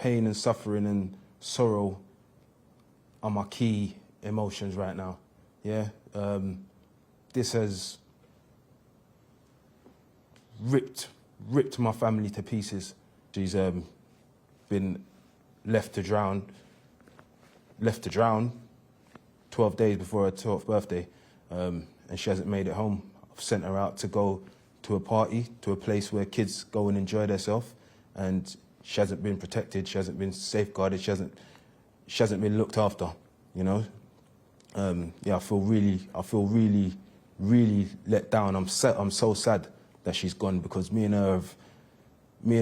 pain and suffering and sorrow are my key emotions right now. Yeah, this has ripped my family to pieces. She's been left to drown 12 days before her 12th birthday, and she hasn't made it home. I've sent her out to go to a party, to a place where kids go and enjoy themselves, and she hasn't been protected, she hasn't been safeguarded, she hasn't been looked after, you know? Yeah, I feel really let down. I'm so sad that she's gone, because me and her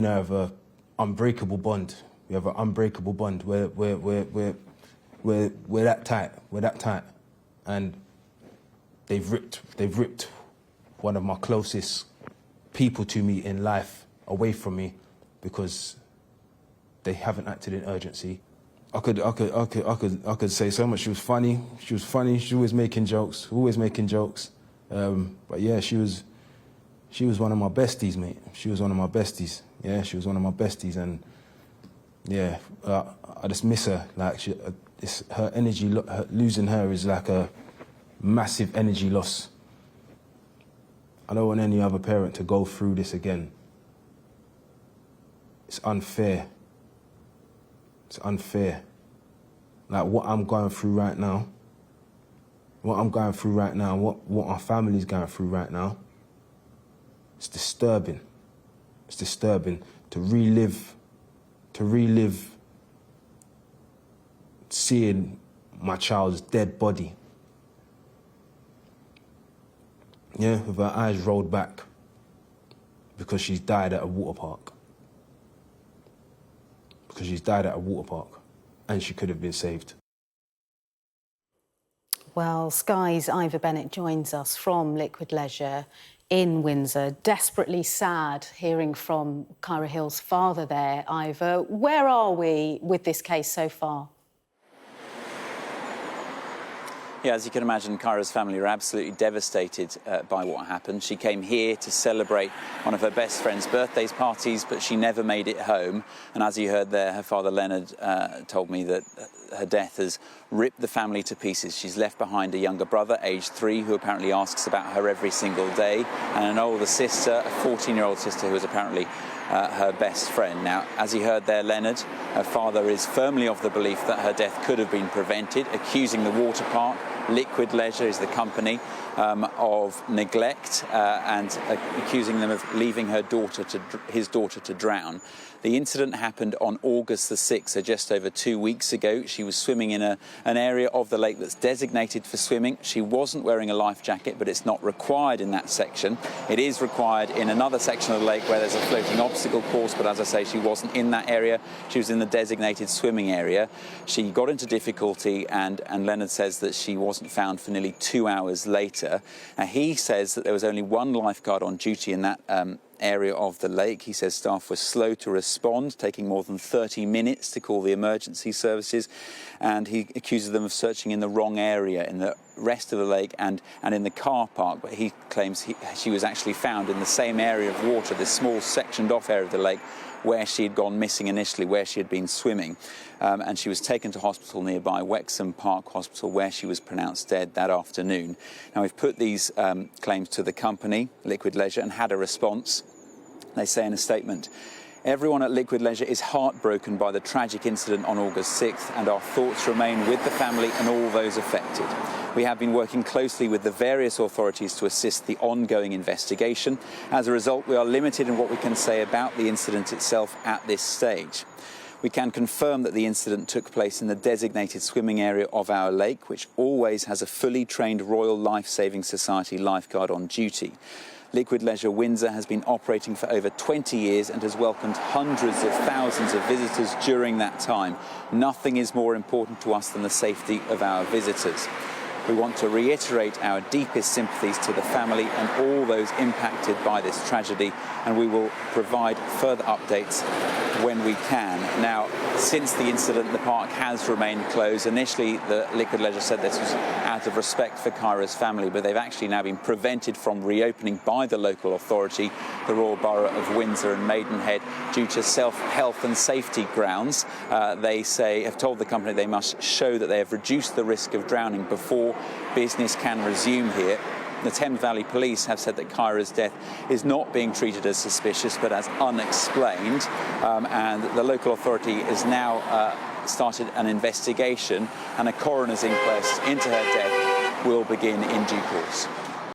have a unbreakable bond. We have an unbreakable bond. We're that tight. We're that tight, and they've ripped one of my closest people to me in life away from me because they haven't acted in urgency. I could say so much. She was funny. She was always making jokes. But yeah, she was one of my besties, mate. She was one of my besties. Yeah, she was one of my besties, and yeah, I just miss her. Like her energy, losing her is like a massive energy loss. I don't want any other parent to go through this again. It's unfair. It's unfair. Like what I'm going through right now, what our family's going through right now, it's disturbing. It's disturbing to relive seeing my child's dead body. Yeah, with her eyes rolled back because she's died at a water park. Because she's died at a water park, and she could have been saved. Well, Sky's Ivor Bennett joins us from Liquid Leisure in Windsor. Desperately sad hearing from Kyra Hill's father there, Ivor. Where are we with this case so far? Yeah, as you can imagine, Kyra's family are absolutely devastated by what happened. She came here to celebrate one of her best friend's birthday parties, but she never made it home. And as you heard there, her father Leonard told me that her death has ripped the family to pieces. She's left behind a younger brother, aged 3, who apparently asks about her every single day, and an older sister, a 14-year-old sister, who is apparently her best friend. Now, as you heard there, Leonard, her father is firmly of the belief that her death could have been prevented, accusing the water park, Liquid Leisure is the company, of neglect and accusing them of leaving his daughter to drown. The incident happened on August the 6th, so just over 2 weeks ago. She was swimming in an area of the lake that's designated for swimming. She wasn't wearing a life jacket, but it's not required in that section. It is required in another section of the lake where there's a floating obstacle course, but as I say, she wasn't in that area. She was in the designated swimming area. She got into difficulty, and Leonard says that she wasn't found for nearly 2 hours later. Now, he says that there was only one lifeguard on duty in that area of the lake. He says staff were slow to respond, taking more than 30 minutes to call the emergency services, and he accuses them of searching in the wrong area in the rest of the lake and in the car park, but he claims she was actually found in the same area of water, this small sectioned off area of the lake where she had gone missing initially, where she had been swimming, and she was taken to hospital nearby, Wexham Park Hospital, where she was pronounced dead that afternoon. Now, we've put these claims to the company, Liquid Leisure, and had a response. They say in a statement, "Everyone at Liquid Leisure is heartbroken by the tragic incident on August 6th, and our thoughts remain with the family and all those affected. We have been working closely with the various authorities to assist the ongoing investigation. As a result, we are limited in what we can say about the incident itself at this stage. We can confirm that the incident took place in the designated swimming area of our lake, which always has a fully trained Royal Life Saving Society lifeguard on duty. Liquid Leisure Windsor has been operating for over 20 years and has welcomed hundreds of thousands of visitors during that time. Nothing is more important to us than the safety of our visitors. We want to reiterate our deepest sympathies to the family and all those impacted by this tragedy, and we will provide further updates when we can." Now, Since the incident, the park has remained closed. Initially, the Liquid Leisure said this was out of respect for Kyra's family, but they've actually now been prevented from reopening by the local authority, the Royal Borough of Windsor and Maidenhead, due to health and safety grounds. They have told the company they must show that they have reduced the risk of drowning before business can resume here. The Thames Valley Police have said that Kyra's death is not being treated as suspicious but as unexplained, and the local authority has now started an investigation, and a coroner's inquest into her death will begin in due course.